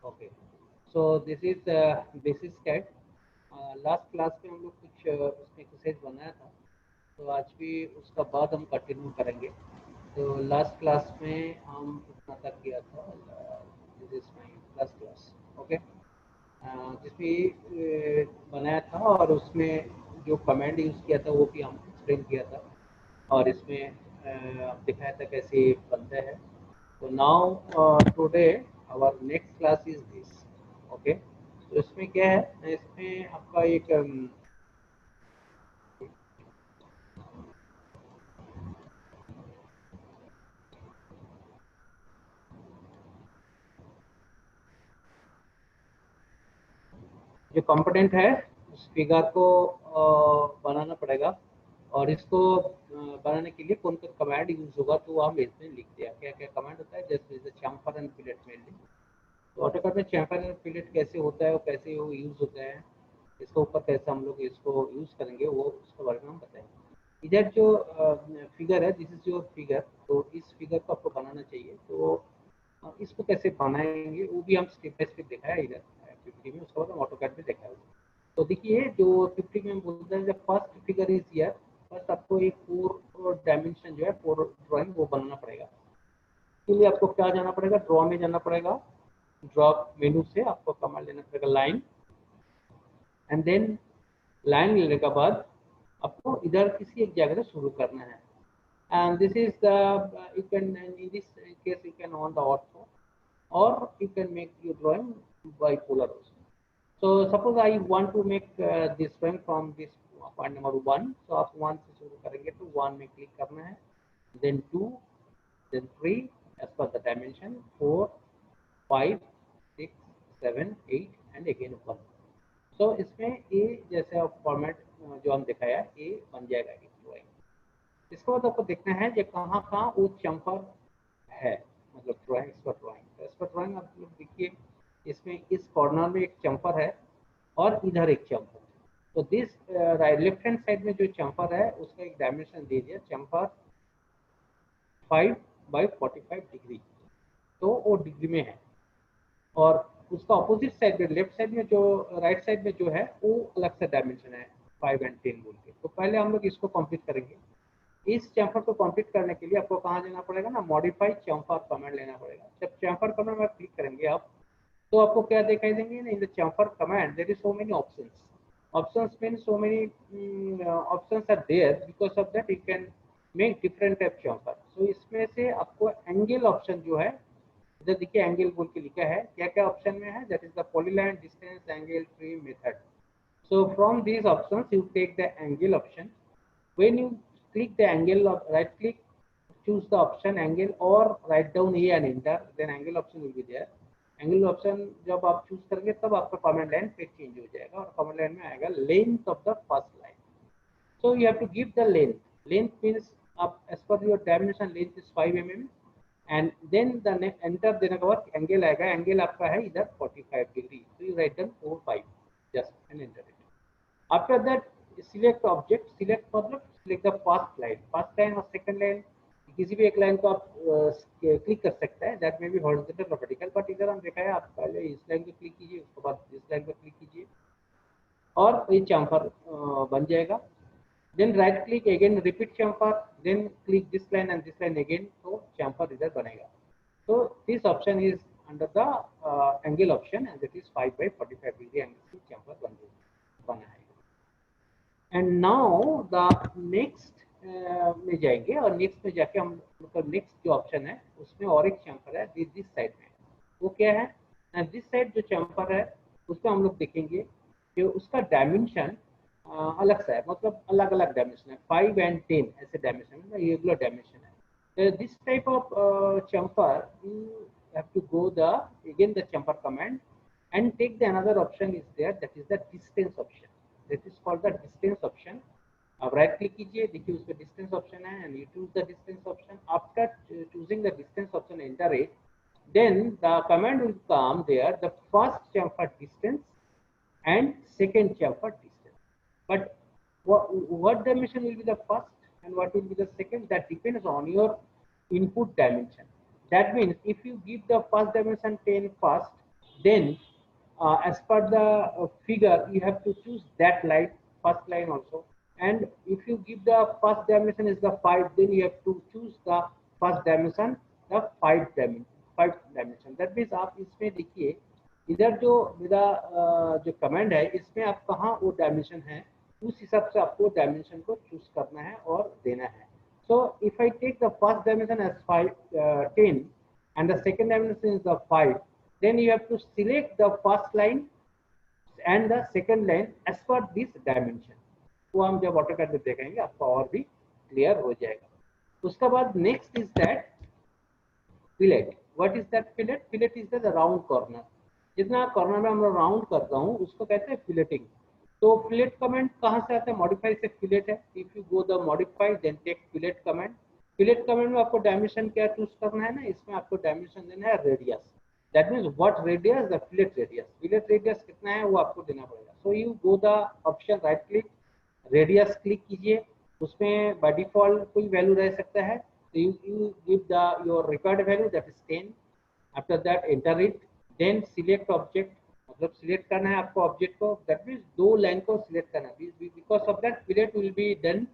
Okay, so this is basics CAD. Last class में हम लोग कुछ उसमें एक्सरसाइज बनाया था, तो आज भी उसका बाद हम कंटिन्यू करेंगे। तो लास्ट क्लास में हम इतना तक किया था, this is my last class. Okay, जिसमें बनाया था और उसमें जो कमांड यूज़ किया था वो भी हम एक्सप्लेन किया था, और इसमें दिखाया था कैसे बनता है। तो now today our next class is this. Okay, तो इसमें क्या है, इसमें आपका एक जो कंपोनेंट है उस फिगर को बनाना पड़ेगा, और इसको बनाने के लिए कौन कौन कमांड यूज होगा तो हम इसमें लिख दिया। क्या क्या कमांड होता है, जैसे चैम्फर एंड फिलेट मेनली। तो ऑटोकैड में चैम्फर एंड फिलेट कैसे होता है और कैसे वो यूज होता है, इसके ऊपर कैसे हम लोग इसको यूज करेंगे वो उसके बारे में हम बताएंगे। इधर जो फिगर है, दिस इज योर फिगर, तो इस फिगर को आपको बनाना चाहिए। तो इसको कैसे बनाएंगे वो भी हम स्टेप बाय स्टेप दिखाया इधर 50 में, उसके बाद हम ऑटोकैड में देखा है। तो देखिए जो 50 में बोलते हैं, जब first figure is here, first आपको एक 4 डायमेंशन जो है 4 ड्राइंग वो बनाना पड़ेगा। इसके लिए आपको क्या जाना पड़ेगा, ड्रॉ में जाना पड़ेगा। ड्रॉ मेनू से आपको कमांड लेना पड़ेगा लाइन, एंड देन लाइन लेने के बाद आपको इधर किसी एक जगह से शुरू करना है। And this is the you can, in this case you can on the ortho, or you can make your drawing bipolar also. So suppose I want to make this drawing from this point number 1, so आप 1 से शुरू करेंगे तो 1 में click करना है, then 2, then 3 as per the dimension, 4, 5, 6, 7, 8 and again 1. so इसमें A जैसे आप फॉर्मेट जो हम दिखाया A बन जाएगा एक ड्राइंग। इसके बाद आपको देखना है कि कहाँ कहाँ वो चम्पर है, मतलब ड्राइंग, इस पर ड्राइंग, तो इस पर ड्राइंग आप लोग देखिए, इसमें इस कॉर्नर में एक चम्पर है और इधर एक चम्पर। तो this right left hand side में जो चम्पर है उसका एक डायमेंशन दे दिया, चम्पर 5/45 डिग्री, तो वो डिग्री में है। और उसका अपोजिट साइड में, लेफ्ट साइड में जो, राइट साइड में जो है वो अलग से डायमेंशन है 5 and 10 बोल के। तो पहले हम लोग इसको कंप्लीट करेंगे। इस चैम्फर को कंप्लीट करने के लिए आपको कहाँ जाना पड़ेगा ना, मॉडिफाई चैम्फर कमांड लेना पड़ेगा। जब चैम्फर कमांड में क्लिक करेंगे आप, तो आपको क्या दिखाई देंगे ना, in the chamfer command there is so many options. Options mean so many options are there, because of that you can make different type chamfer. So इसमें से आपको एंगल ऑप्शन जो है, इधर देखिए एंगल बोल के लिखा है, क्या क्या ऑप्शन में है, that is the polyline, distance, angle, tree, method. So from these options you take the angle option. When you click the angle, right click, choose the option angle, or write down A and enter, then angle option will be there. Angle option जब आप choose करेंगे तब आपका command line पे change हो जाएगा, और command line में आएगा length of the first line. So you have to give the length. Length means आप as per your dimension length is 5 mm, and then the enter देने के बाद angle आएगा, angle आपका है इधर 45 degree, so you write down 45 just and enter it. After that, select object, select मतलब select the first line, first line और second line, किसी भी एक लाइन को आप क्लिक कर सकते हैं, दैट में भी हॉरिजॉन्टल और वर्टिकल। बट इधर हम देखा है, आप पहले इस लाइन को क्लिक कीजिए, उसके बाद इस लाइन को क्लिक कीजिए और ये चैम्फर बन जाएगा। Then right click, again repeat chamfer, then click this line and this line again, तो चैम्फर इधर बनेगा। तो this option is under the angle option, and that is 5/45 degree angle से चैम्फर बना है। एंड नाउ द नेक्स्ट में जाएंगे, और नेक्स्ट में जाके हम मतलब नेक्स्ट जो ऑप्शन है उसमें और एक चैम्फर है दिस साइड में, वो क्या है, दिस साइड जो चैम्फर है उसमें हम लोग देखेंगे कि उसका डायमेंशन अलग सा है, मतलब अलग अलग डायमेंशन है, 5 and 10 ऐसे डायमेंशन है, रेगुलर डायमेंशन है। This type of chamfer you have to go the again the chamfer command and take the another option is there, that is the distance option, that is called the distance option। अब right click कीजिए, देखिए उस पर distance option है, and you choose the distance option. After choosing the distance option, enter it, then the command will come there, the first chamfer distance and second chamfer distance. But what dimension will be the first and what will be the second, that depends on your input dimension. That means if you give the first dimension 10 first, Then as per the figure, you have to choose that line, first line also. And if you give the first dimension is the 5, then you have to choose the first dimension, the 5 dimension. That means आप इसमें देखिए, इधर जो मेरा जो command है, इसमें आप कहाँ वो डायमेंशन है, उस हिसाब से आपको डायमेंशन को चूज करना है और देना है. So if I take the first dimension as 10 and the second dimension is the 5, then you have to select the first line and the second line as per this dimension. वो हम जब AutoCAD में देखेंगे आपको और भी clear हो जाएगा. उसका बाद next is that fillet. What is that fillet? Fillet is the round corner. जितना कॉर्नर में हम राउंड करता हूँ उसको कहते हैं फिलेटिंग. तो फिलेट कमेंट कहाँ से आता है? मॉडिफाई से फिलेट है. If you go the modify then take fillet command. Fillet command में आपको डायमेंशन क्या चूज करना है ना, इसमें आपको डायमेंशन देना है radius. That means what radius? The fillet radius. Fillet radius कितना है वो आपको देना पड़ेगा. So you go the option right click, radius click कीजिए. उसमें बाय डिफॉल्ट कोई वैल्यू रह सकता है, so you give the your required value, that is 10. After that enter it, then select object. मतलब सिलेक्ट करना है आपको ऑब्जेक्ट को. दैट मीन्स दो लाइन को सिलेक्ट करना है. Because of that fillet will be done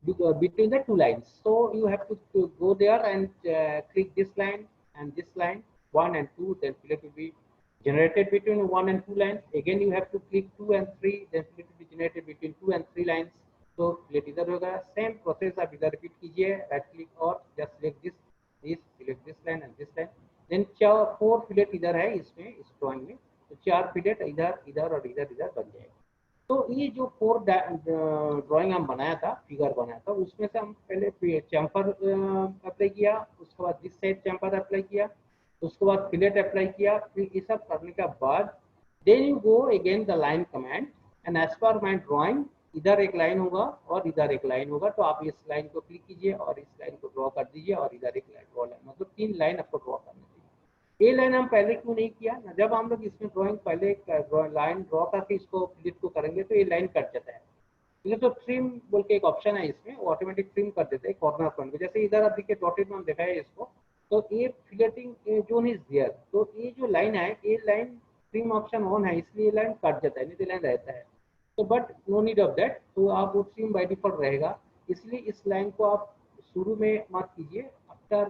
between the two lines. So you have to go there and click this line and this line, 1 and 2, then fillet will be generated between 1 and 2 lines. Again you have to click 2 and 3, then fillet will be generated between 2 and 3 lines. तो fillet इधर होगा. Same process आप इधर repeat कीजिए. Right click और just select select this line and this line. Then 4 fillet इधर है इसमें, इस ड्राइंग में, तो 4 फिलेट इधर इधर और इधर इधर बन जाएगा. तो ये जो 4 ड्राइंग हम बनाया था, फिगर बनाया था, उसमें से हम पहले चैम्फर अप्लाई किया, उसके बाद दिस साइड चैम्फर अप्लाई किया, उसके बाद फिलेट अप्लाई किया. फिर ये सब करने के बाद then you go again the line command and as per my drawing इधर एक लाइन होगा और इधर एक लाइन होगा. तो आप इस लाइन को क्लिक कीजिए और इस लाइन को ड्रॉ कर दीजिए और इधर एक लाइन ड्रॉ, लाइन मतलब 3 लाइन आपको ड्रॉ करना चाहिए. ये लाइन हम पहले क्यों नहीं किया ना, जब हम लोग इसमें ड्राइंग पहले लाइन ड्रॉ करके इसको फिलेट को करेंगे तो ये लाइन कट जाता है. ये तो ट्रिम बोल के एक ऑप्शन है इसमें, वो ऑटोमेटिक ट्रिम कर देता है कॉर्नर पॉइंट को. जैसे इधर आप देखिए डॉटेड में हम देखा है इसको, तो ये फिलेटिंग जोन इज देयर. तो ये जो लाइन है, ये लाइन ट्रिम ऑप्शन ऑन है, इसलिए लाइन कट जाता है, नहीं तो लाइन रहता है. तो but no need of that, तो आप वो ट्रिम बाय डिफॉल्ट रहेगा. इसलिए इस लाइन को आप शुरू में मत कीजिए. After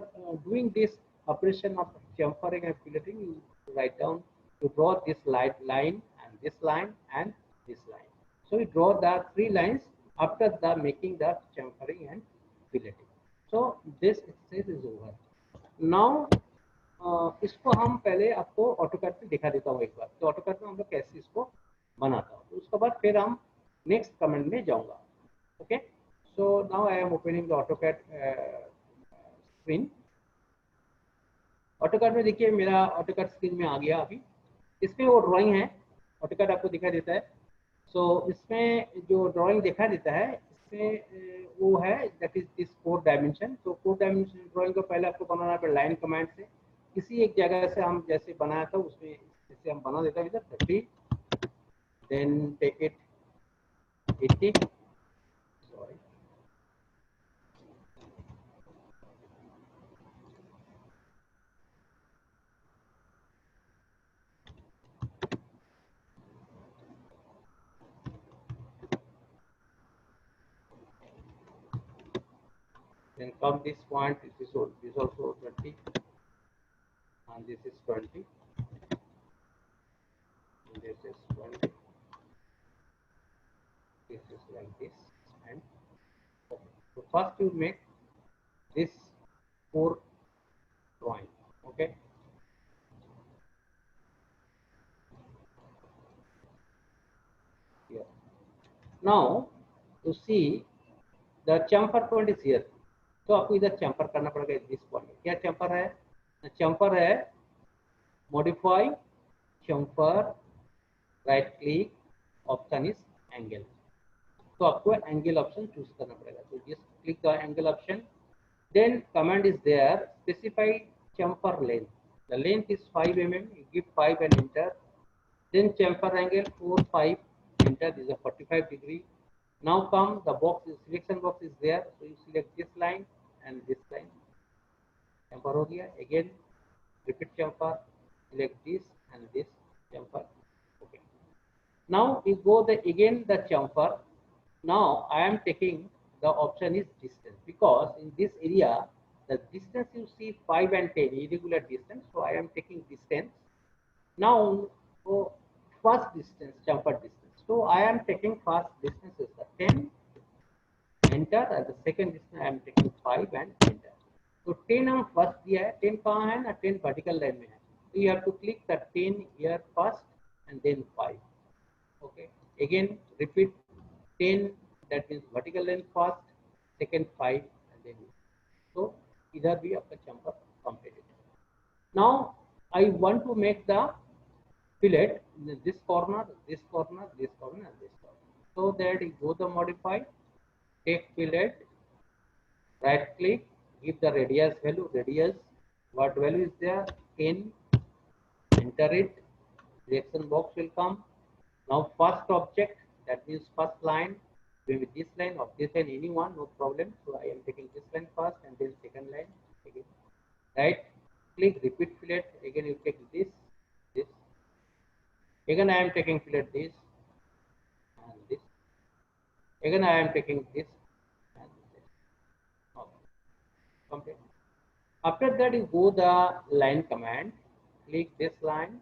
doing this operation of chamfering and filleting, you write down to draw this line and this line and this line. So you draw the 3 lines after the making the chamfering and filleting. So this exercise is over. Now इसको हम पहले आपको AutoCAD में दिखा देता हूँ एक बार. तो AutoCAD में हम लोग कैसे इसको बनाता हूँ, तो उसके बाद फिर हम नेक्स्ट कमेंट में जाऊंगा. Okay, so now I am opening the AutoCAD screen. AutoCAD में देखिए मेरा AutoCAD स्क्रीन में आ गया अभी. इसमें वो ड्राइंग है, AutoCAD आपको दिखा देता है. सो इसमें जो ड्राइंग दिखा देता है, इसमें वो है दैट इज दिस 4 डायमेंशन. तो 4 डायमेंशन ड्राइंग को पहले आपको बनाना है लाइन कमांड से. किसी एक जगह से हम जैसे बनाया था उसमें जैसे हम बना देता है इधर 30, then take it 80, sorry, then come this point, this is also 20 and this is 20, and this is 20, this is like this, and okay. So first you make this 4 drawing. Okay, here now to see the chamfer point is here. तो आपको इधर चैम्पर करना पड़ेगा. This point क्या चैम्पर है? Chamfer है modify chamfer, right click, option is angle. तो आपको एंगल ऑप्शन चूज करना पड़ेगा. तो just click the angle option, then command is there, specify chamfer length. The length is 5 mm. You give 5 and enter. Then chamfer angle 4, 5, enter. This is a 45 degree. Now come the box, selection box is there. So you select this line and this line. Chamfer हो गया. Again repeat chamfer. Select this and this. chamfer. Okay. Now we go again the chamfer. Now I am taking the option is distance, because in this area the distance you see 5 and 10 irregular distance. So I am taking distance. Now so first distance, chamfer distance. So I am taking first distance is the 10, enter, and the second distance I am taking 5 and enter. तो 10 हम first दिया है, 10 कहाँ है ना, 10 vertical line में है, तो you have to click the 10 here first and then 5. Okay, again repeat 10, that means vertical line first, second 5 and then, so इधर भी आपका chamfer completed. Now I want to make the fillet this corner, this corner, this corner and this corner. So that you go the modify, take fillet, right click, give the radius value, radius, what value is there, 10, enter it, direction box will come. Now first object, that means first line, maybe this line or this line, anyone, no problem. So I am taking this line first and then second line again. Right click, repeat fillet, again you take this, this, again I am taking fillet this and this, again I am taking this and this. Okay. After that you go the line command, click this line,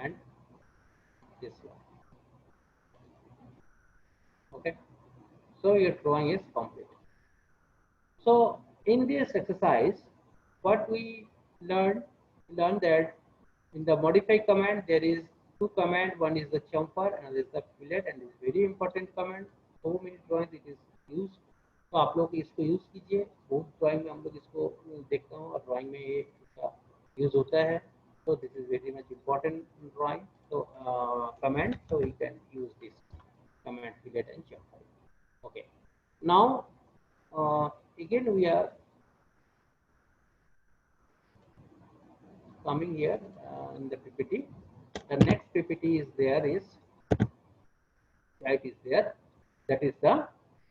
and this one. Okay, so your drawing is complete. So in this exercise, what we learn that in the modify command there is two command, one is the chamfer and another is the fillet, and it's very important command. So many drawings it is used, तो आप लोग इसको use कीजिए, बहुत drawing में हम लोग इसको देखता हूँ और ड्राइंग में ये यूज होता है. So this is very much important in drawing. So command, so you can use this command fillet and chamfer. Okay, now again we are coming here in the PPT. The next PPT is there, is right is there, that is the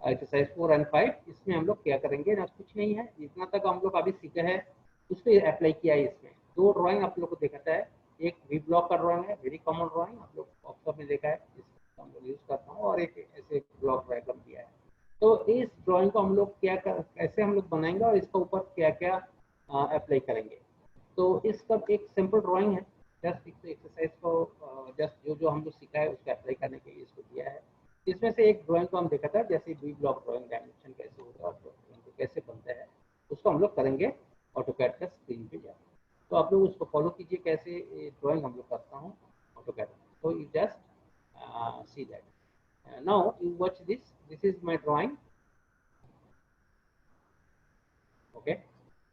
exercise 4 and 5. इसमें हम लोग क्या करेंगे ना, कुछ नहीं है, जितना तक हम लोग अभी सीखे हैं उस पर अप्लाई किया है. इसमें दो ड्राइंग आप लोग को दिखाता है, एक वी ब्लॉक का ड्राइंग है, वेरी कॉमन ड्राइंग, आप लोग ऑप्शन में देखा है, इसको हम लोग यूज करता हूँ, और एक ऐसे ब्लॉक डायग्राम दिया है. तो इस ड्राइंग को हम लोग कैसे हम लोग बनाएंगे और इसके ऊपर क्या क्या अप्लाई करेंगे. तो इसका एक सिंपल ड्राइंग है, जस्ट एक्सरसाइज को जस्ट जो हम लोग सीखा है उसको अप्लाई करने के लिए इसको दिया है. इसमें से एक ड्राइंग को हम देखा था, जैसे वी ब्लॉक ड्राइंग डायमेंशन कैसे होता है, कैसे बनता है, उसको हम लोग करेंगे ऑटोकैड का स्क्रीन पे जाकर. तो आप लोग उसको फॉलो कीजिए, कैसे ड्राइंग हम लोग करता हूँ ऑटोकैड. तो you just see that. Now you watch this, this is my drawing. Okay,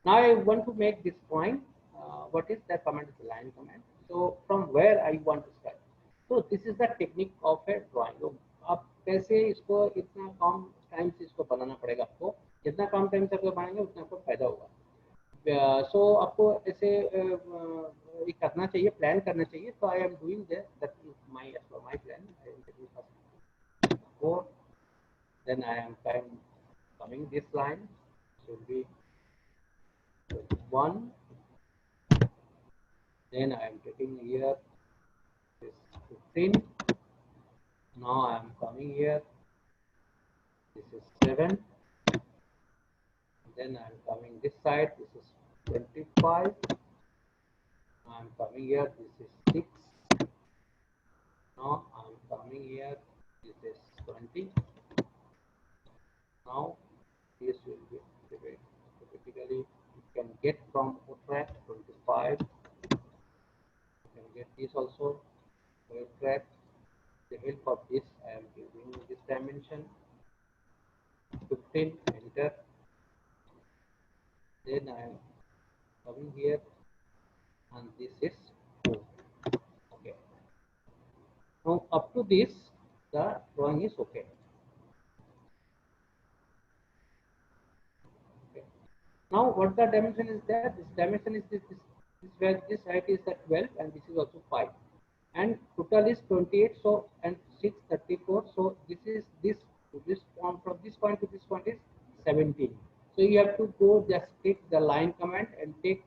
now I want to make this drawing. What is that command? Is the line command. So from where I want to start. So this is the technique of a drawing. तो आप कैसे इसको इतना कम time से इसको बनाना पड़ेगा आपको, जितना कम टाइम से आप बनाएंगे उतना आपको फायदा होगा. सो आपको ऐसे ये करना चाहिए, प्लान करना चाहिए. तो I am doing that is my plan. I am taking first 4, then I am coming this line should be 1, then I am taking here this 15. Now I am coming here, this is 7, then I am coming this side, this is 25. I am coming here, this is 6. Now I am coming here, this is 20. Now this will be typically you can get from track 25. You can get this also track. The help of this I am using this dimension 15, enter. Then I am coming here and this is 4. Okay, now up to this the drawing is okay. Now what the dimension is there, this dimension is this where this height is at 12 and this is also 5, and total is 28. So and 6 34, so this is this from this point to this point is 17. So you have to go just click the line command and take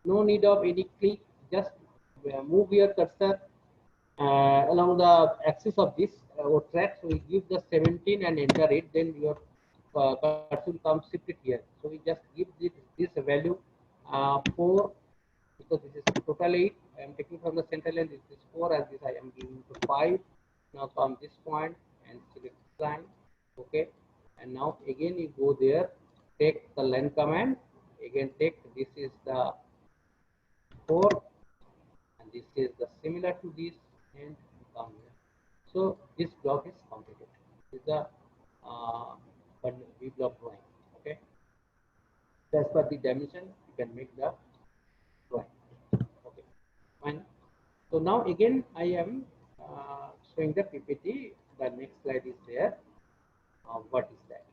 no need of any click, just move your cursor along the axis of this or track. So we give the 17 and enter it, then your cursor will come shifted here. So we just give this value 4, because this is total 8. I am taking from the center line, this is 4, and this I am giving to 5. Now come this point and select line. Okay, and now again you go there, take the line command, again take, this is the 4, and this is the similar to this, and come here. So this block is completed. This is the V block drawing. Okay, so as per the dimension you can make the drawing. Okay, fine. So now again I am showing the PPT. The next slide is there. What is that?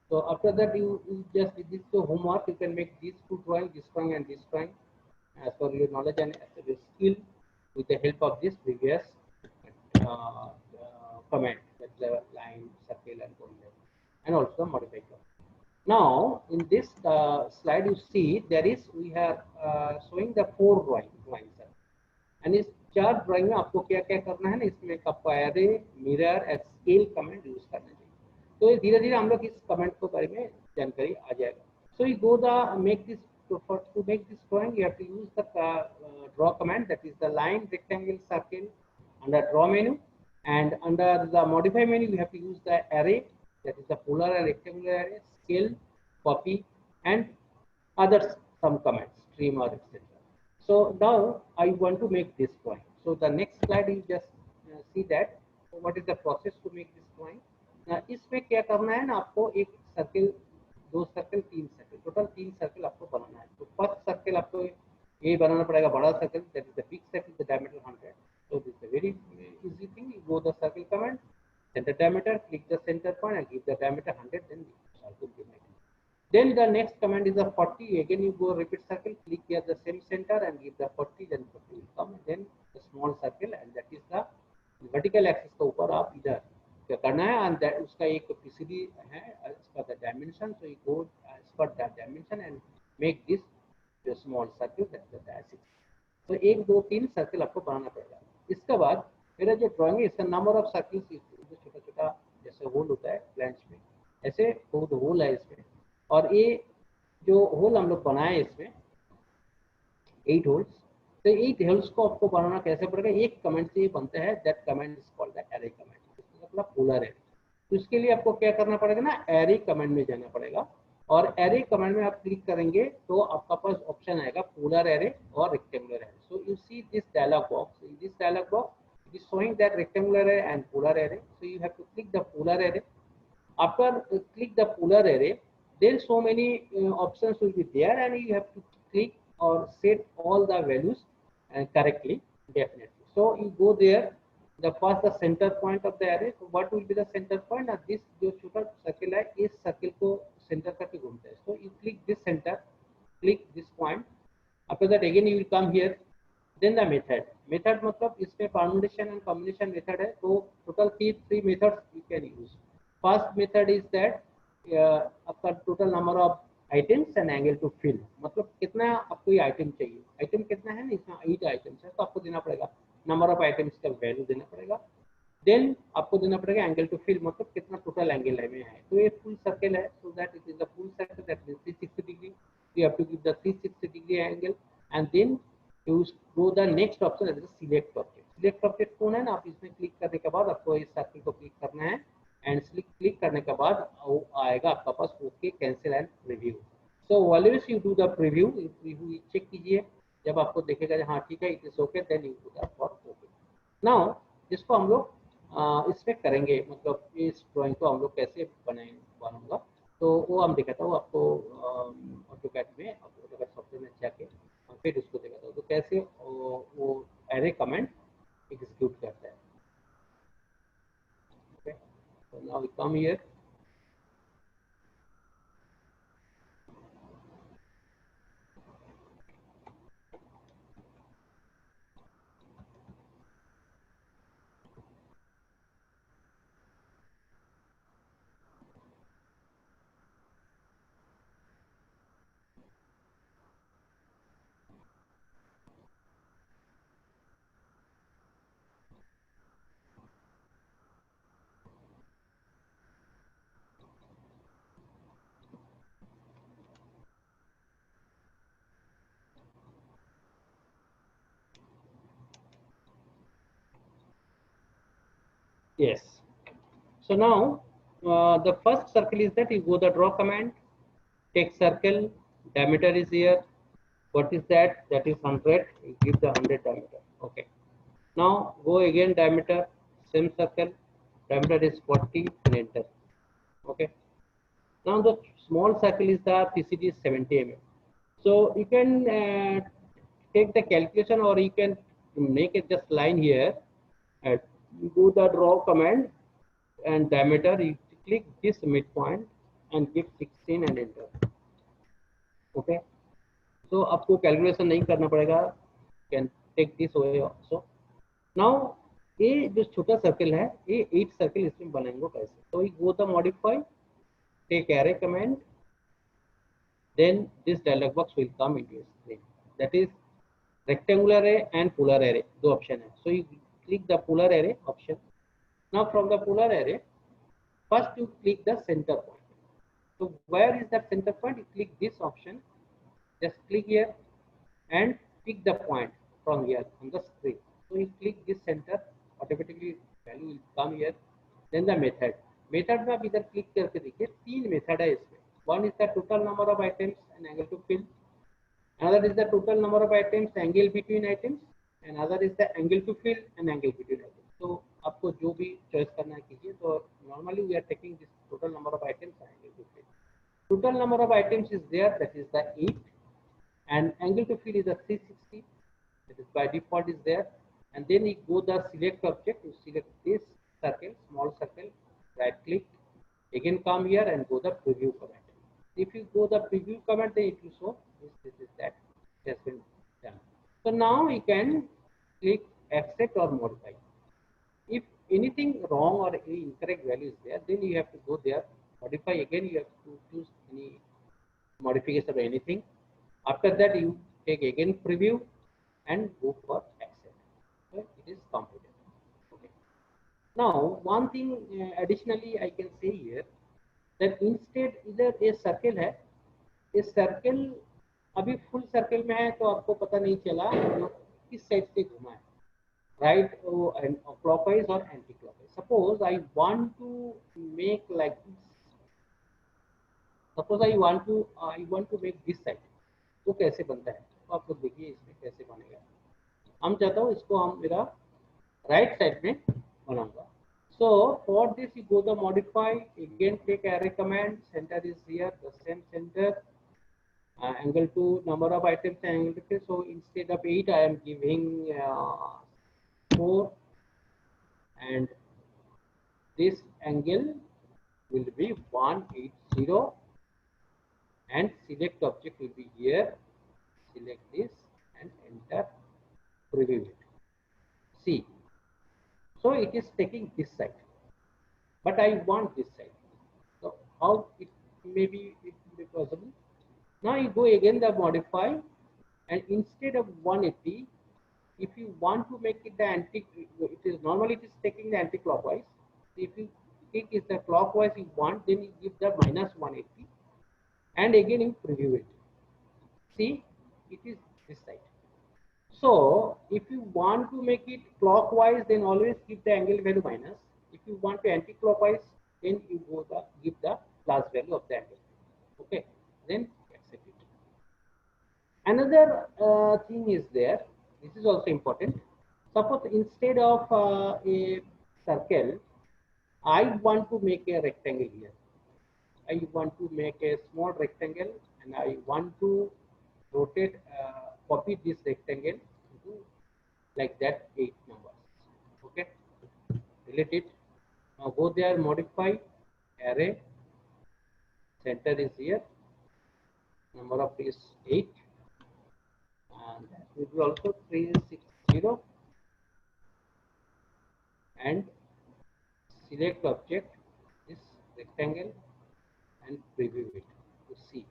So after that you just, this is the homework. You can make these two drawing, this drawing and this drawing, as per your knowledge and as per your skill, with the help of this previous command, that's the line, circle and polygon, and also modify command. Now in this slide you see there is, we are showing the 4 drawings, and इस 4 drawing में आपको क्या क्या करना है ना, इसमें आपको array, mirror and scale comment use करना चाहिए. तो ये धीरे धीरे हम लोग इस कमेंट के बारे में जानकारी आ जाएगा. So you go the make this, to make this drawing you have to use the draw command, that is the line, rectangle, circle under draw menu, and under the modify menu you have to use the array, that is the polar and rectangular array, scale, copy, and others some commands, trim or etc. So now I want to make this drawing. So the next slide you just see that what is the process to make this drawing. इसमें क्या करना है ना, आपको एक circle, 2 circle, 3 circle, total 3 circle आपको बनाना है. तो फर्स्ट सर्किल आपको ये बनाना पड़ेगा, बड़ा circle, that is the big circle, the diameter 100. So this is a very easy thing. You go the circle command, center diameter, click the center point and give the diameter 100, then the circle will be made. Then the next command is the 40. Again you go repeat circle, click here the same center and give the 40, then 40 will come, and then the small circle, and that is the vertical axis के ऊपर आप इधर क्या करना है, and that उसका एक PCD है as per the dimension. So you go as per that dimension and make this the small circle, that's the axis. तो 1 2 3 सर्कल आपको बनाना पड़ेगा. इसके बाद मेरा जो ड्राइंग है इसका नंबर ऑफ सर्कल्स, जो छोटा छोटा जैसे होल होता है प्लांट्स में, ऐसे बहुत होल है इसमें. और ये जो होल हम लोग बनाए इसमें 8 होल्स. तो 8 होल्स को आपको बनाना कैसे पड़ेगा, एक कमेंट से ये बनता है. That comment is called the array comment, मतलब पोलर एरे. तो इसके लिए आपको क्या करना पड़ेगा ना, एरे कमेंट में जाना पड़ेगा. और एरे कमेंट में आप क्लिक करेंगे तो आपका पास ऑप्शन आएगा पोलर एरे और rectangular array. So you see this dialog box, in this dialog box it is showing that rectangular array and polar array. So you have to click the polar array. After click the polar array, then so many options will be there, and you have to click or set all the values correctly, definitely. So you go there, the first the center point of the array. So what will be the center point? Now this जो छोटा circle है, इस circle को center करके घूमता है. So you click this center, click this point. After that again you will come here. Then the method मतलब इसमें permutation and combination method है. तो total 3 methods you can use. First method is that आपका total number of items and angle to fill, मतलब कितना आपको ये item चाहिए. आइटम कितना है ना, इसमें 8 आइटम्स है, तो आपको देना पड़ेगा नंबर ऑफ आइटम्स का वैल्यू देना पड़ेगा. देन आपको देना पड़ेगा एंगल टू फिल, मतलब कितना टोटल एंगल में है. तो ये फुल सर्कल है, so that it is the full circle, that means 360 degree. You have to give the 360 degree angle, and then you go the next option, that is select object. Select object कौन है ना, आप इसमें click करने के बाद आपको इस सर्कल को क्लिक करना है, एंड क्लिक करने के बाद वो आएगा आपका पास okay, cancel and preview. So always you do the preview check कीजिए. जब आपको देखेगा हाँ ठीक है it is okay, then you do the for okay. Now इसको हम लोग इसमें करेंगे, मतलब इस ड्राइंग को हम लोग कैसे बनाऊंगा, तो वो हम दिखाता हूँ आपको ऑटोकैड में, ऑटोकैड सॉफ्टवेयर में जाके फिर उसको दिखाता हूँ तो कैसे वो एरे कमेंट एग्जीक्यूट करता है. Okay. So now we come here. Yes. So now the first circle is that you go the draw command, take circle, diameter is here. What is that? That is 100. You give the 100 diameter. Okay. Now go again diameter, same circle, diameter is 40 and enter. Okay. Now the small circle is the PCD is 70 mm. So you can take the calculation, or you can make it just line here. You do the draw command and diameter. You click this midpoint and give 16 and enter. Okay. So आपको calculation नहीं करना पड़ेगा. Can take this away also. Now ये जो छोटा circle है, ये 8 circle इसमें बनाएंगे कैसे? तो go the modify, take array command, then this dialog box will come into your screen. That is rectangular array and polar array, दो option है. So you click the polar array option. Now from the polar array, first you click the center point. So where is that center point? You click this option. Just click here and pick the point from here on the screen. So you click this center, automatically value will come here. Then the method. Method में आप इधर click करके देखिए, 3 method है इसमें. One is the total number of items and angle to fill. Another is the total number of items, angle between items. And other is the angle to fill and angle between items. So आपको जो भी choice करना है कीजिए. So normally we are taking this total number of items and angle to fill. Total number of items is there, that is the 8. And angle to fill is a 360, that is by default is there. And then you go the select object, you select this circle, small circle, right click, again come here and go the preview command. If you go the preview command, then it will show this is that has been done. So now you can click accept or modify. If anything wrong or any incorrect value is there, then you have to go there, modify again, you have to choose any modification or anything. After that, you take again preview and go for accept. Okay, it is completed. Okay. Now, one thing additionally I can say here, that instead either a circle है, इस circle अभी full circle में है तो आपको पता नहीं चला किस साइड से घुमा है, राइट क्लॉकवाइज और anti clockwise. Suppose I want to make like this, suppose I want to make this side. तो कैसे बनता है तो आप लोग देखिए इसमें कैसे बनेगा. हम चाहता हूँ इसको हम मेरा राइट साइड में बनाऊंगा. So for this you go the modify, again take array command, center is here, the same center, angle to number of items and angle to. So instead of 8 I am giving 4, and this angle will be 180, and select object will be here, select this and enter, preview it. See, so it is taking this side, but I want this side. So how it may be possible? Now you go again the modify, and instead of 180, if you want to make it the anti, it is normally it is taking the anti-clockwise. If you think is the clockwise you want, then you give the minus 180, and again you preview it. See, it is this side. So if you want to make it clockwise, then always keep the angle value minus. If you want to anti-clockwise, then you go the give the plus value of the angle. Okay, then accept it. Another thing is there. This is also important. Suppose instead of a circle, I want to make a rectangle here. I want to make a small rectangle, and I want to rotate, copy this rectangle into like that 8 numbers. Okay, delete it. Now go there, modify, array, center is here, number of is 8, and it will also 360, and select object is rectangle and preview it to see.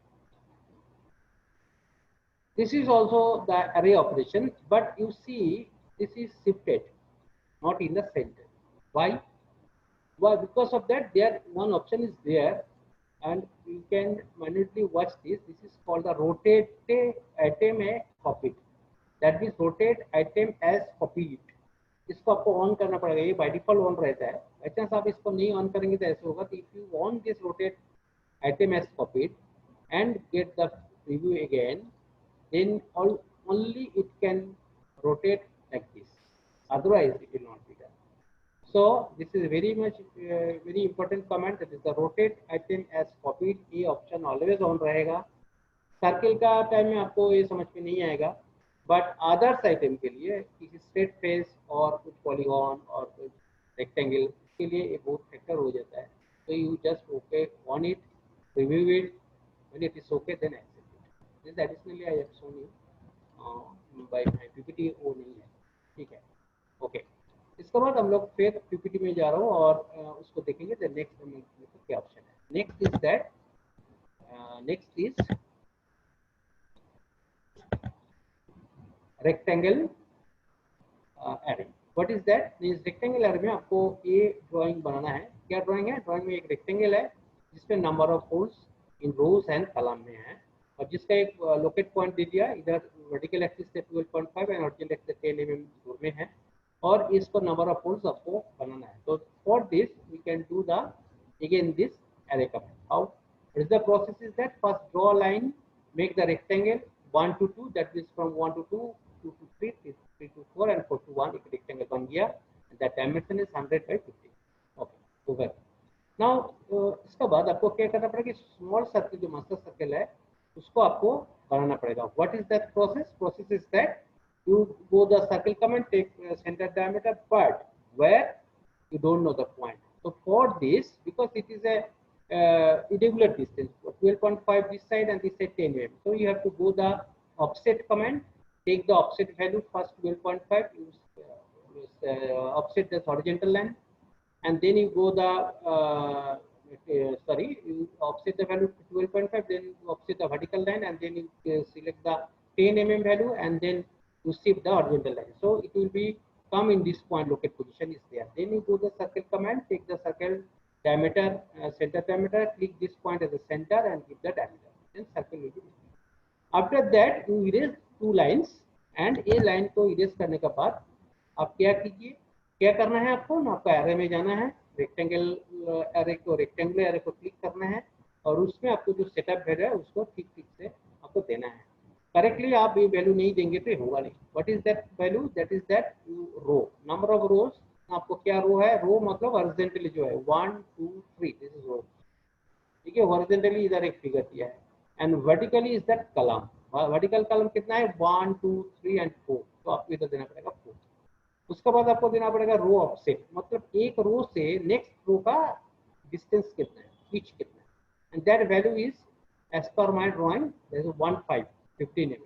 This is also the array operation, but you see this is shifted, not in the center. Why? Why? Because of that, there one option is there, and you can manually watch this. This is called the rotate item copied. That means rotate item as copied. इसको आपको on करना पड़ेगा, ये by default on रहता है। By chance आप इसको नहीं ऑन करेंगे तो ऐसे होगा, if you on this rotate item as copied and get the preview again, then only it can rotate like this, otherwise it will not be done. So this is very much very important command, that is the rotate item as copied, ये option always on रहेगा। Circle का time में आपको ये समझ में नहीं आएगा, बट अदर्स आइटम के लिए किसी स्ट्रेट फेस और कुछ पॉलीगॉन और कुछ रेक्टेंगल के लिए ये बहुत फैक्टर हो जाता है। तो you just okay on it, review it, when it is okay then accept it. This additionally I have shown you by my PPT, वो नहीं है, ठीक है, ओके। इसके बाद हम लोग फिर पीपीटी में जा रहा हूँ और उसको देखेंगे नेक्स्ट में क्या ऑप्शन है। Next is that, next is rectangle array. What is that? इस रेक्टेंगल एरे में आपको ये ड्राइंग बनाना है। क्या ड्राइंग है? ड्राइंग में एक रेक्टेंगल है जिसमें number of holes in rows and column में है, और जिसका एक लोकेट पॉइंट दे दिया, इधर वर्टिकल एक्सिस से 12.5 एंड हॉरिजॉन्टल एक्सिस से 10 mm दूर में है, और इसको नंबर ऑफ होल्स आपको बनाना है। तो for this we can do the again this array command. How? What is the process is that first draw a line, make the rectangle 1 to 2, that is from 1 to 2, 2 to 3, 3 to 4 and 4 to 1, एक rectangle बन गया, and that dimension is 100 by 50. Okay, over. Now इसके बाद आपको क्या करना पड़ेगा कि स्मॉल सर्कल जो मास्टर सर्कल है उसको आपको बनाना पड़ेगा। What is that process? Process is that you go the circle command, take center diameter, but where you don't know the point. So for this, because it is a irregular distance, 12.5 this side and this side 10 mm, so you have to go the offset command, take the offset value first 12.5, use offset the horizontal line, and then you go the you offset the value to 12.5, then you offset the vertical line, and then you select the 10 mm value, and then you shift the horizontal line. So it will be come in this point, locate position is there. Then you go the circle command, take the circle diameter, center diameter, click this point as a center and give the diameter, then circle will be made. After that you erase two lines, and a line को erase करने के बाद आप क्या कीजिए, क्या करना है आपको ना, आपको एरे में जाना है, रेक्टेंगल एरे को, रेक्टेंगुलर एरे को क्लिक करना है, और उसमें आपको जो सेटअप वैल्यू है उसको ठीक ठीक से आपको देना है। करेक्टली आप ये वैल्यू नहीं देंगे तो होगा नहीं। What is that value? That is that row, number of rows. आपको क्या रो है? रो मतलब हॉरिजॉन्टली जो है 1 2 3, दिस इज रो, ठीक है। हॉरिजॉन्टली इधर एक फिगर दिया है, and vertically is that column. Vertical column कितना है? 1 2 3 एंड 4, तो आपको इधर देना पड़ेगा 4। उसके बाद आपको देना पड़ेगा रो ऑफसेट, मतलब एक रो से नेक्स्ट रो का डिस्टेंस कितना है, पिच कितना है, and that value is as per my drawing that is 15 mm।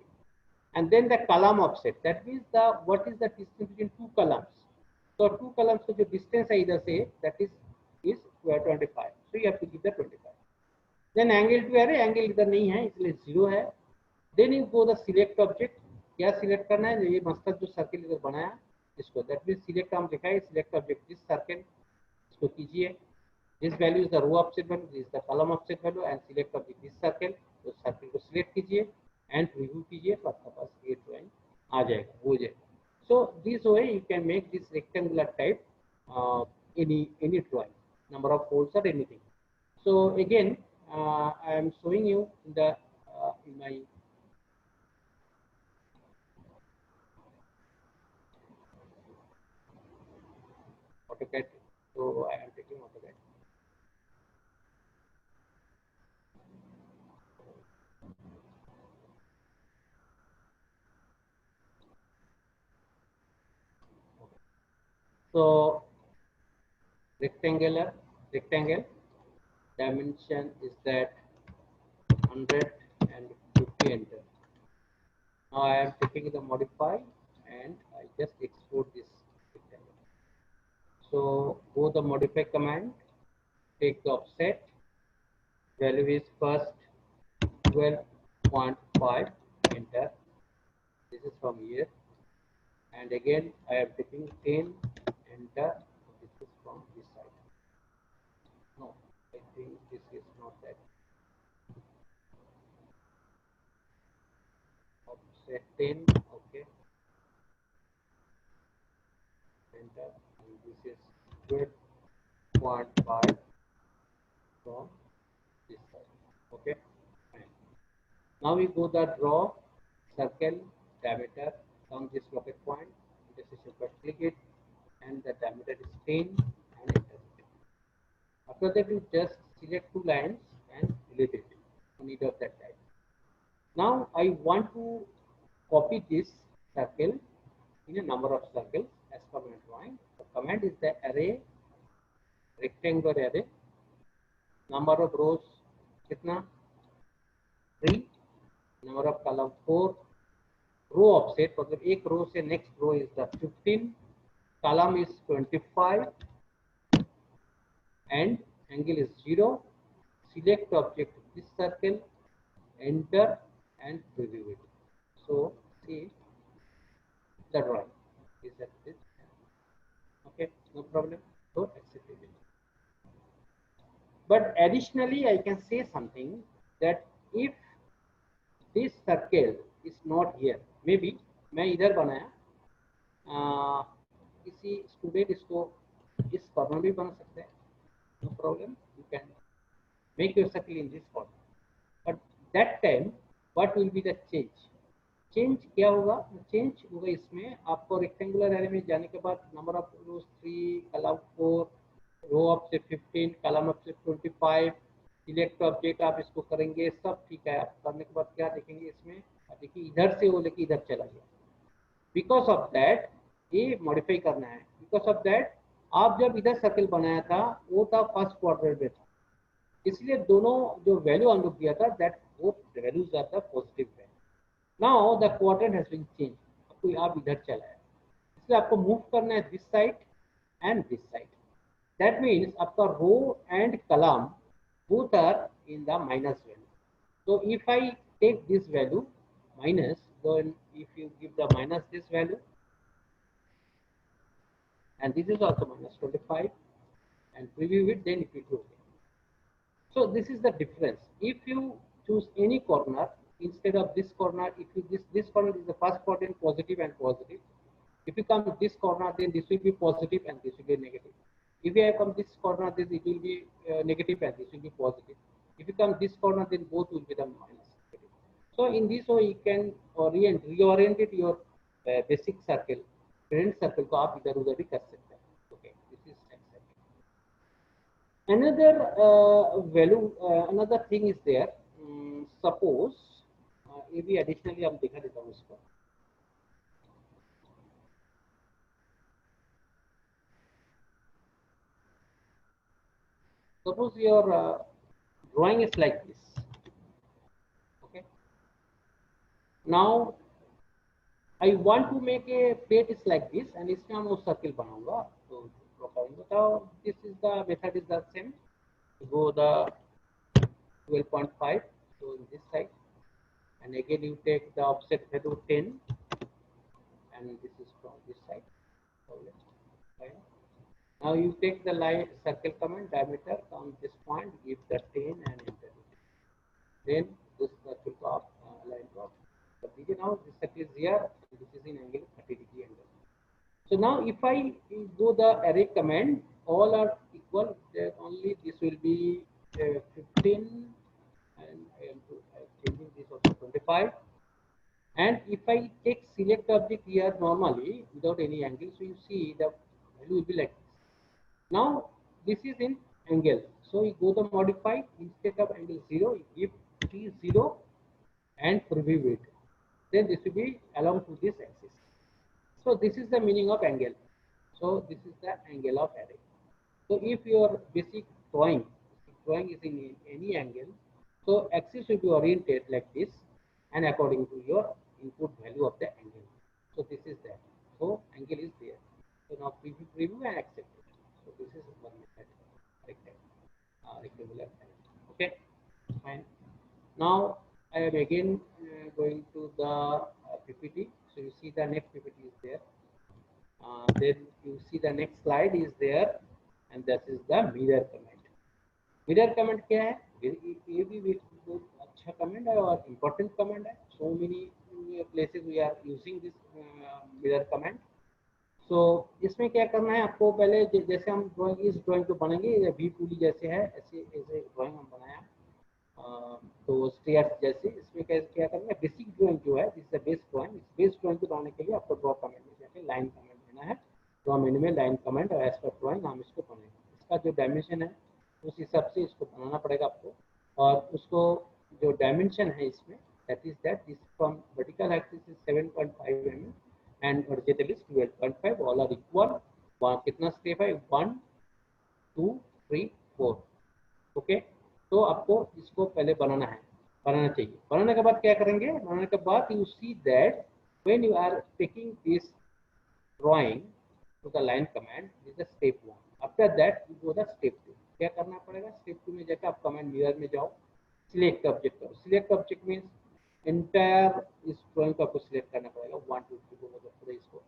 and then the column offset, that means the what is the distance between two columns, so two columns का जो distance है इधर से, that is 25, so you have to give the 25। then angle to array, angle इधर नहीं है इसलिए 0 है। then you go the select object, क्या सिलेक्ट करना है? ये मस्तक जो सर्किल इधर बनाया इसको, that means select हम लिखा है, select object this circle, इसको कीजिए, this value is the row offset value, this is the column offset value, and select object this circle, तो सर्किल को सिलेक्ट कीजिए एंड रिव्यू कीजिए, तो आपके पास ये ड्राइंग आ जाएगा, हो जाएगा। So this way you can make this rectangular type any drawing, number of holes or anything. So again I am showing you in the in my AutoCAD, so I am taking AutoCAD. So rectangle dimension is that 100 and 50, enter. Now I am taking the modify and I just export this rectangle. So go the modify command, take the offset, value is first 12.5, enter. This is from here, and again I am taking 10, enter. This is from this side. No, I think this is not that. Offset 10, okay, enter, and this is 12.5 from this side. Okay, fine. Now we go the draw circle diameter from this locket point. This is your click it, and the diameter is 10, and enter it. After that, you just select two lines and delete it. No need of that type. Now I want to copy this circle in a number of circles as per my drawing. The command is the array, rectangular array. Number of rows kitna 3, number of column 4, row offset मतलब एक row से next row is the 15, column is 25, and angle is 0. Select object this circle, enter, and preview it. So see the drawing is at this. Okay, no problem. So accept it. But additionally, I can say something that if this circle is not here, maybe मैं इधर बनाया, किसी student इसको इस corner भी बना सकते हैं, no problem. You can make your circle in this corner. But that time, what will be the change? Change क्या होगा? चेंज होगा इसमें आपको रेक्टेंगुलर एरे में जाने के बाद number of rows 3, column 4, row up से 15, कॉलम अप से 25, सिलेक्ट ऑब्जेक्ट आप इसको करेंगे, सब ठीक है। आप करने के बाद क्या देखेंगे इसमें, देखिए इधर से वो लेके इधर चला गया। बिकॉज ऑफ दैट ये मॉडिफाई करना है। बिकॉज ऑफ दैट आप जब इधर सर्कल बनाया था वो था फर्स्ट क्वाड्रेंट में था, इसलिए दोनों जो वैल्यू हम लोग दिया था दैट वो वैल्यूज आता पॉजिटिव है। Now the quadrant has been change, आपको आप इधर चला है, इसलिए आपको मूव करना है this side and this side. That means आपका row and column both are in the minus value. So if I take this value minus, then if you give the minus this value, and this is also minus 25, and preview it, then it will go okay. So this is the difference. If you choose any corner instead of this corner, if you this corner is the first quadrant positive and positive. If you come to this corner, then this will be positive and this will be negative. If you come this corner, then it will be negative and this will be positive. If you come this corner, then both will be the minus. So in this way, you can reorient your basic circle, parent circle को आप इधर उधर भी कर सकते हैं. Okay, this is accepted. Another value, another thing is there. Suppose ये भी additionally हम दिखा देता हूँ इसको. Suppose your drawing is like this. Okay. Now I want to make a plate is like this, and इसमें हम लोग circle बनाऊंगा. तो बताओ, this is the method is the same. Go the 12.5. So in this side, and again you take the offset value 10, and this is from this side. Okay. Now you take the line circle command diameter from this point, give the 10 and enter it. Then this circle of line of. But now this circle is here, and this is in angle 30° angle. So now if I do the array command, all are equal. Then only this will be 15, and changing this also 25. And if I take select object here normally without any angle, so you see the value will be like this. Now this is in angle, so you go the modify, instead of angle 0, you give T0 and preview it. Then this will be along to this axis. So this is the meaning of angle. So this is the angle of array. So if your basic drawing is in any angle, so axis will be oriented like this, and according to your input value of the angle. So this is that. So angle is there. So now preview and accept it. So this is one method, rectangular. Okay, fine. Now I am again going to the PPT. So you see the next PPT is there. Then you see the next slide is there, and this is the mirror command. Mirror command क्या है? ये भी बहुत अच्छा command है और important command है. So many places we are using this mirror command. सो इसमें क्या करना है आपको, पहले जैसे हम ड्राइंग इस ड्राइंग को बनाएंगे, या वी पुली जैसे है, ऐसे ऐसे ड्राइंग हम बनाया, तो स्टेयर्स जैसे, इसमें क्या क्या करना है, बेसिक ड्राइंग जो है, दिस बेस ड्राइंग, इस बेस ड्राइंग को बनाने के लिए आपको ड्रॉ कमेंट में जाके लाइन कमेंट देना है, ड्रॉ मेन्यू में लाइन कमेंट और एज पर ड्राइंग हम इसको बनाएंगे। इसका जो डायमेंशन है उस हिसाब से इसको बनाना पड़ेगा आपको, और उसको जो डायमेंशन है इसमें, that is that this from vertical axis is 7.5 mm and horizontal is 12.5, all are equal. वहाँ कितना स्टेप है, 1 2 3 4, ओके। तो आपको इसको पहले बनाना है, बनाना चाहिए। बनाने के बाद क्या करेंगे, बनाने के बाद you see that when you are taking this drawing to the line command, this is step 1। After that you go the step 2। क्या करना पड़ेगा, स्टेप 2 में जाकर आप कमांड मिरर में जाओ, सिलेक्ट ऑब्जेक्ट करो। सिलेक्ट ऑब्जेक्ट मीन्स एंटायर इस ड्राइंग को आपको सिलेक्ट करना पड़ेगा, 1 2 3 4 पूरे इसको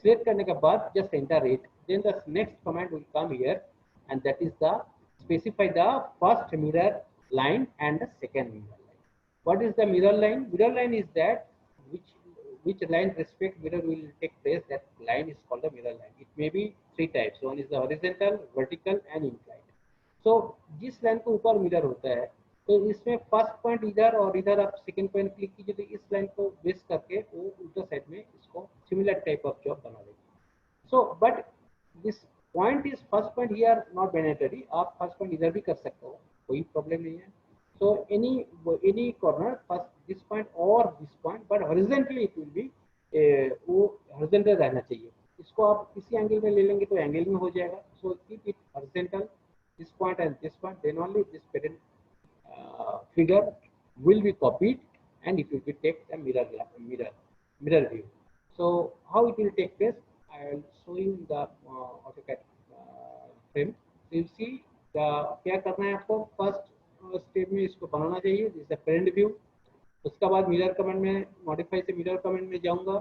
सिलेक्ट करने के बाद just enter it, then the next command will come here, and that is the specify the first mirror line and the second mirror line. What is the mirror line? Mirror line is that which line respect mirror will take place, that line is called the mirror line. It may be three types, one is the horizontal, vertical and inclined. So जिस line को ऊपर mirror होता है, तो इसमें first point इधर और इधर आप सेकंड पॉइंट क्लिक कीजिए, तो इस लाइन को बेस करके वो उल्टा साइड में इसको सिमिलर टाइप ऑफ जॉब बना देगी। So but this point is first point here not mandatory, आप first point इधर भी कर सकते हो, कोई प्रॉब्लम नहीं है। So any corner first this point or this point, but horizontally it will be वो horizontal रहना चाहिए। इसको आप किसी एंगल में ले लेंगे तो एंगल में हो जाएगा। So keep it horizontal, this point and this point, then only this parent figure will be copied and it will be take a mirror view. So how it will take place, I will show you in the AutoCAD frame. So you see the क्या करना है आपको, first step में इसको बनाना चाहिए, this the parent view. उसके बाद mirror command में, मॉडिफाई से मिरर कमांड में जाऊंगा,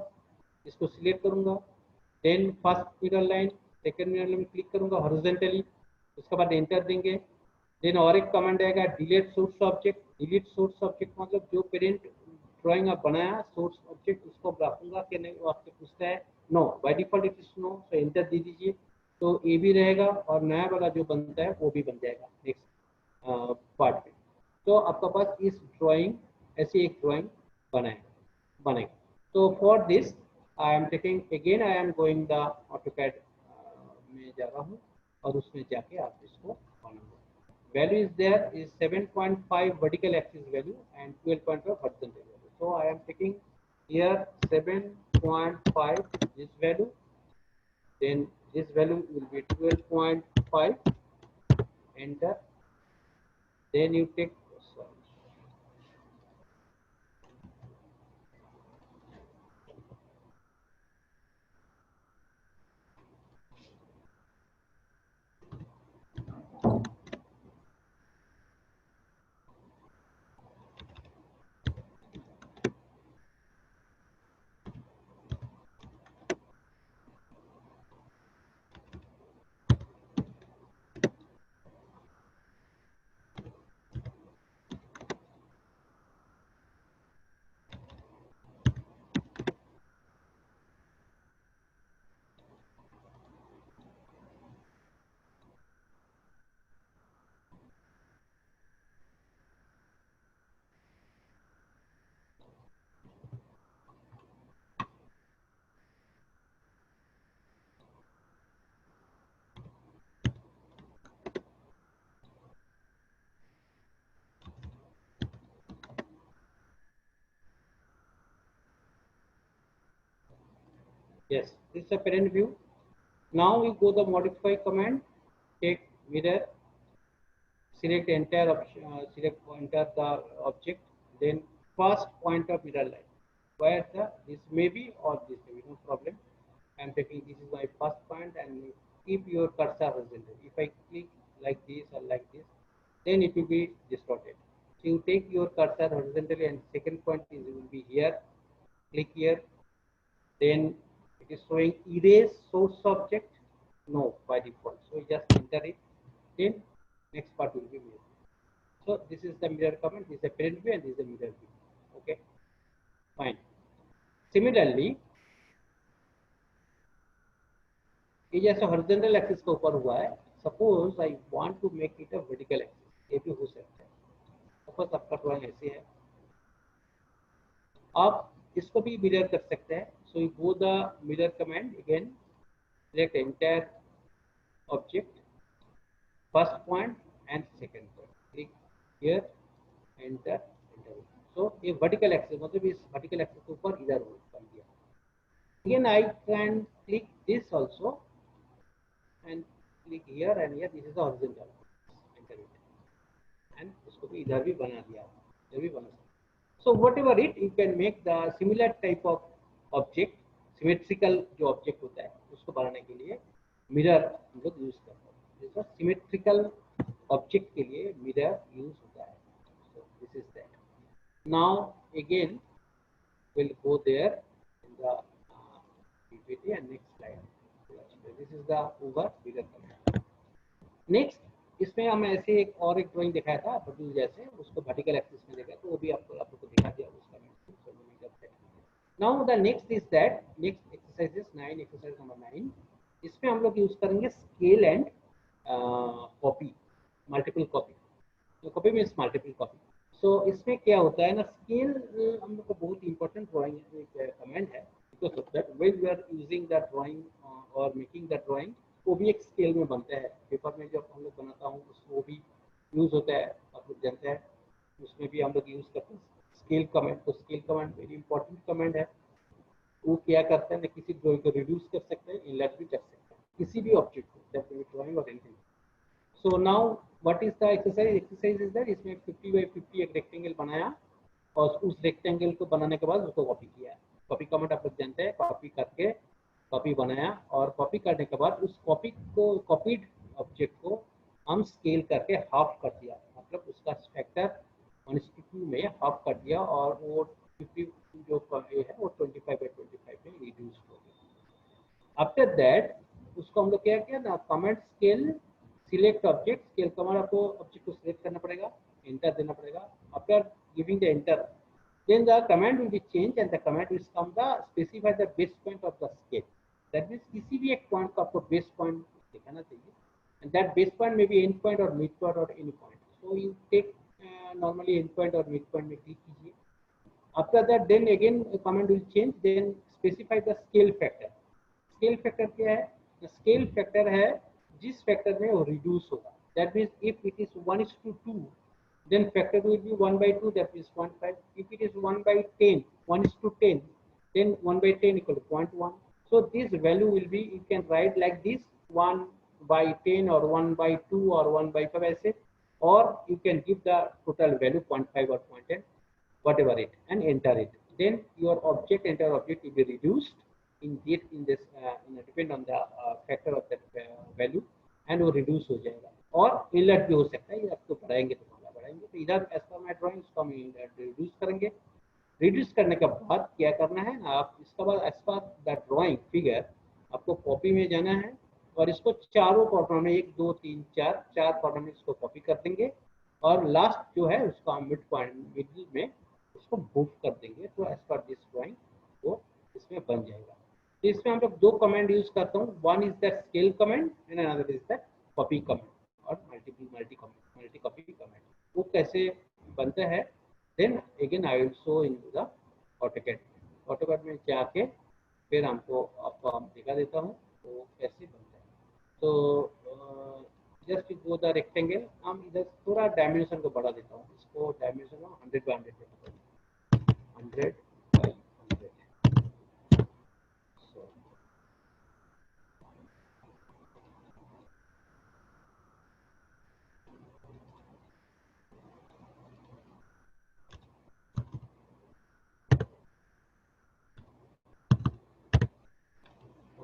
इसको सिलेक्ट करूंगा, then first mirror line second mirror line में क्लिक करूंगा हॉरिजॉन्टली, उसके बाद एंटर देंगे। देन और एक कमांड आएगा delete source object. Delete source object मतलब जो पेरेंट ड्राइंग आप बनाया सोर्स ऑब्जेक्ट, उसको रखूंगा कि नहीं, वो आपसे पूछता है no, by default it is no, तो एंटर दे दीजिए, तो ये भी रहेगा और नया वाला जो बनता है वो भी बन जाएगा नेक्स्ट पार्ट में। तो आपका पास इस ड्राइंग ऐसी एक ड्राइंग बनेगा। तो for this I am taking again, I am going the AutoCAD में जा रहा हूँ और उसमें जाके आप इसको बनाएंगे। Value is there is 7.5 vertical axis value and 12.5 horizontal value. So I am taking here 7.5 this value, then this value will be 12.5, enter, then you take yes, this is a parent view. Now we go the modify command, take mirror, select entire option, select enter the object, then first point of mirror line, where the this may be or this may be, no problem. I am taking this is my first point and keep your cursor horizontal. If I click like this or like this, then it will be distorted. So you take your cursor horizontally and second point is will be here. Click here, then it is showing erase source object, no by default. So you just enter it, then next part will be mirror. So this is the mirror command, this is a parent view and this is a mirror view. Okay, fine. Similarly, ये जैसे horizontal axis के ऊपर हुआ है, suppose I want to make it a vertical axis, ये भी हो सकता है। सपोज आपका ड्राइंग ऐसे है, आप इसको भी मिरर कर सकते हैं। So you go the mirror command, again select entire object, first point and second point, click here, enter, enter. So ये vertical axis मतलब इस vertical axis के ऊपर इधर बन गया। Again I can click this also and click here and here, this is the horizontal, enter it, and इसको भी इधर भी बना दिया, इधर भी बना सकते। So whatever it, you can make the similar type of object, symmetrical जो object होता है उसको बनाने के लिए मिरर हम लोग यूज करते हैं। जैसा सिमेट्रिकल ऑब्जेक्ट के लिए मिरर यूज होता है। So this is that. Now again we'll go there in the PPT and next slide. This is the over mirror command. Next इसमें हम ऐसे एक और एक ड्राइंग दिखाया था बटूल जैसे, उसको वर्टिकल एक्सिस में देखा, तो वो भी आपको दिखा दिया उसका। Now the next is that, next exercise is 9, exercise number 9। इसमें हम लोग यूज करेंगे scale and copy, multiple copy. तो कॉपी मीन्स मल्टीपल कॉपी। सो इसमें क्या होता है ना, स्केल हम लोग का बहुत इंपॉर्टेंट ड्राइंग कमेंट है, because of that when we are using the drawing और मेकिंग द ड्राइंग, वो भी एक स्केल में बनता है। पेपर में जब हम लोग बनाता हूँ वो भी यूज होता है, आप लोग जानते हैं, उसमें भी हम लोग यूज करते हैं स्केल कमेंट। तो scale comment very important comment है। वो क्या करते हैं ना, किसी ड्राइंग को रिड्यूस कर सकते हैं, इनलर्ज भी कर सकते हैं, किसी भी ऑब्जेक्ट को, दैट ड्राइंग और anything. So now what is the exercise, exercise is that इसमें 50 बाई 50 एक रेक्टेंगल बनाया और उस रेक्टेंगल को बनाने के बाद उसको कॉपी किया। कॉपी कमेंट आप लोग जानते हैं, कॉपी करके कॉपी बनाया और कॉपी करने के बाद उस कॉपी को, कॉपीड ऑब्जेक्ट को हम स्केल करके हाफ कर दिया, मतलब उसका फैक्टर 1:2 में हाफ कर दिया और वो 50 जो है वो 25/25 में रिड्यूस हो गया। आफ्टर दैट उसको हम लोग क्या किया ना, comment scale select object, scale command आपको ऑब्जेक्ट को सिलेक्ट करना पड़ेगा, एंटर देना पड़ेगा। After giving the enter, then the command will be changed and the command will come the specify the base point of the scale. That means किसी भी एक point को आपको बेस पॉइंट दिखाना चाहिए, and that base point may be end point or mid point or any point. So you take normally end point or mid point में click कीजिए। After that then again command will change, then specify the scale factor. Scale factor क्या है? The scale factor है जिस factor में वो reduce होगा। That means if it is 1:2, then factor will be 1/2, that is 0.5. If it is 1/10, 1:10, then 1/10 equal to 0.1. So this value will be, you can write like this, 1/10 or 1/2 or 1/5 ऐसे, or you can give the total value 0.5 or 0.10, whatever it, and enter it. Then your object, entire object will be reduced in this depend on the factor of that value, and वो reduce हो जाएगा। और इलट भी हो सकता है, ये आपको बढ़ाएंगे तो बढ़ाएंगे। तो इधर एज पर माय ड्राइंग इसको हम रिड्यूस करेंगे। रिड्यूस करने के बाद क्या करना है ना, आप इसके बाद as per the drawing figure आपको कॉपी में जाना है और इसको चारों कॉर्नर में 1 2 3 4 4 कॉर्नर में इसको कॉपी कर देंगे और लास्ट जो है उसको हम मिड पॉइंट मिडिल में उसको मूव कर देंगे। तो एज पर दिस ड्राइंग वो इसमें बन जाएगा। तो इसमें हम लोग 2 कमांड यूज करता हूँ, one is the scale command and another is the copy command और मल्टी कॉपी कमांड। वो कैसे बनता है, then again I will show in the AutoCAD. AutoCAD में जाके फिर आपको हम दिखा देता हूँ वो कैसे बनता है। तो जस्ट गो द रेक्टेंगल, हम इधर थोड़ा डायमेंशन को बढ़ा देता हूँ, इसको डायमेंशन 100/100 देता हूँ, 100/100।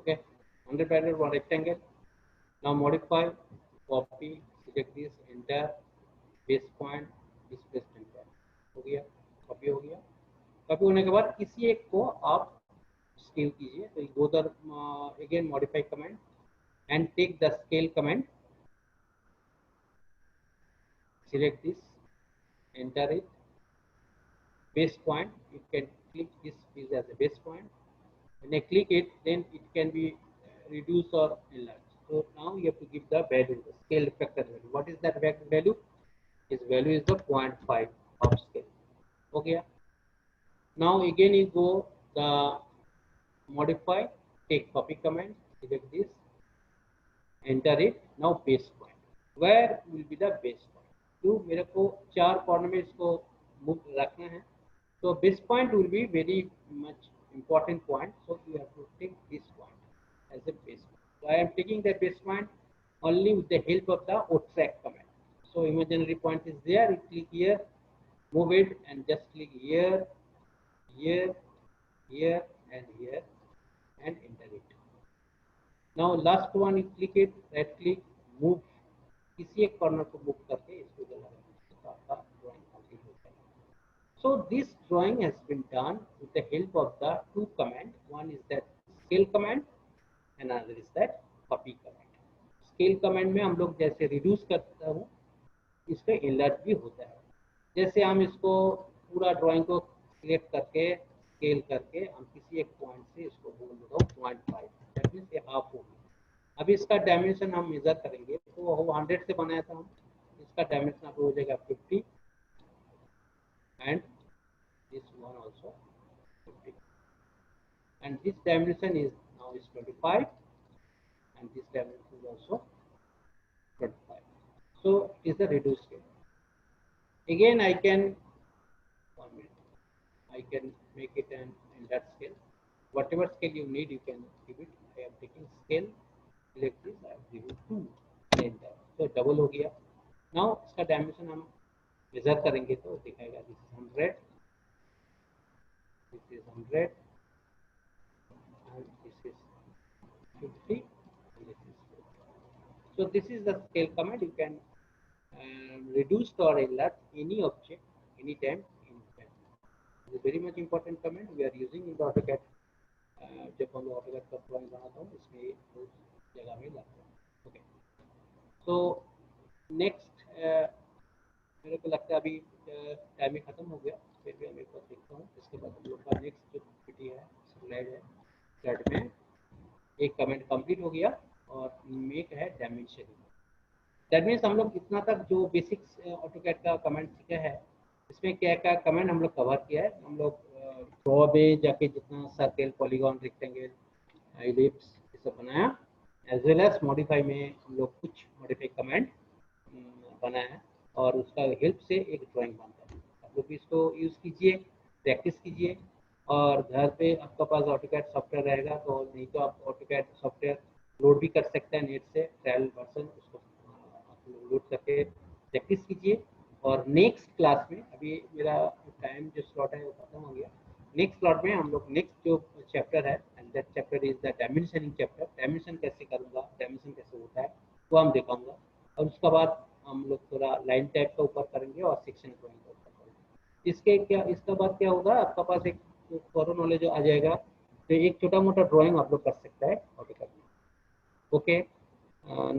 Okay, 100/100 one rectangle. Now modify, copy, select this, enter, base point, displacement point, हो गया, कॉपी हो गया। कॉपी होने के बाद किसी एक को आप स्केल कीजिए। तो go the again modify command and take the scale command, select this, enter it, base point, you can click this as a base point. When I click it, then it can be reduce or enlarge. So now you have to give the value, the scale factor value. What is that value? Its value is the 0.5 of scale. Okay. Now again you go the modify, take copy command, select this, enter it. Now base point. Where will be the base point? तो मेरे को 4 corner में इसको move रखना है. So base point will be very much important point. So you have to take this point as a base point. So I am taking the base point only with the help of the OTrack command. So imaginary point is there. You click here, move it, and just click here, here, here, and here, and enter it. Now last one, you click it, right click, move. किसी एक corner को move करके इसको जला आपका drawing complete हो जाएगा. So this drawing has been done with the help of the two command. One is that scale command and another is that copy command. Scale command में हम लोग जैसे reduce करता हूँ, इसका enlarge भी होता है. जैसे हम इसको पूरा ड्राइंग को सिलेक्ट करके स्केल करके हम किसी एक पॉइंट से इसको बोल देता हूँ 0.5, दैट मीन्स ये हाफ होगी. अभी इसका डायमेंशन हम मेजर करेंगे तो 100 से बनाया था हम, इसका डायमेंशन अब हो जाएगा 50 and this one also 50 and this dimension is now is 25 and this dimension is also 25. So is the reduced scale. Again I can make it in that scale. Whatever scale you need you can give it. I am taking scale, select this, I am giving 2 enter. So double हो गया. Now इसका dimension हम major करेंगे तो दिखाएगा this is 100, this is 100 and this is 50 and this is 50. So this is the scale command. You can reduce or enlarge any object anytime. It's a very much important command we are using in the AutoCAD. जब हम AutoCAD का drawing बनाता हूँ इसमें उस जगह में लाते हैं. ओके. सो नेक्स्ट मेरे को लगता है अभी टाइम खत्म हो गया, फिर भी मैं एक बार देखता हूँ. इसके बाद हम लोग का नेक्स्ट जो एक्टिविटी है स्लाइड है, स्लाइड में एक कमेंट कंप्लीट हो गया और मेक है डायमेंशनिंग. दैट मीन्स हम लोग इतना तक जो बेसिक्स AutoCAD का कमेंट सीखा है इसमें क्या क्या कमेंट हम लोग कवर किया है. हम लोग ड्रॉ में जाके जितना सर्कल, पॉलीगॉन, रेक्टेंगल, एलिप्स ये सब बनाया, एज वेल एज मॉडिफाई में हम लोग कुछ मॉडिफाई कमेंट बनाया है और उसका हेल्प से एक ड्राइंग बनता है. आप लोग इसको यूज़ कीजिए, प्रैक्टिस कीजिए और घर पे आपका पास AutoCAD सॉफ्टवेयर रहेगा तो नहीं तो आप AutoCAD सॉफ्टवेयर लोड भी कर सकते हैं नेट से, ट्रायल वर्जन उसको आप लोड करके प्रैक्टिस कीजिए. और नेक्स्ट क्लास में अभी मेरा टाइम जो स्लॉट है वो खत्म हो गया. नेक्स्ट स्लॉट में हम लोग नेक्स्ट जो चैप्टर है and that chapter is the dimensioning chapter. Dimension कैसे करूँगा, डायमेंशन कैसे होता है वो हम दिखाऊंगा और उसके बाद हम लोग थोड़ा लाइन टाइप का ऊपर करेंगे और सेक्शन ड्राइंग का ऊपर करेंगे. इसके बाद क्या होगा, आपका पास एक थोड़ा नॉलेज आ जाएगा तो एक छोटा मोटा ड्राइंग आप लोग कर सकता है AutoCAD में. ओके.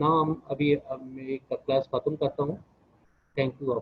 ना हम अभी मैं एक क्लास खत्म करता हूँ. Thank you all.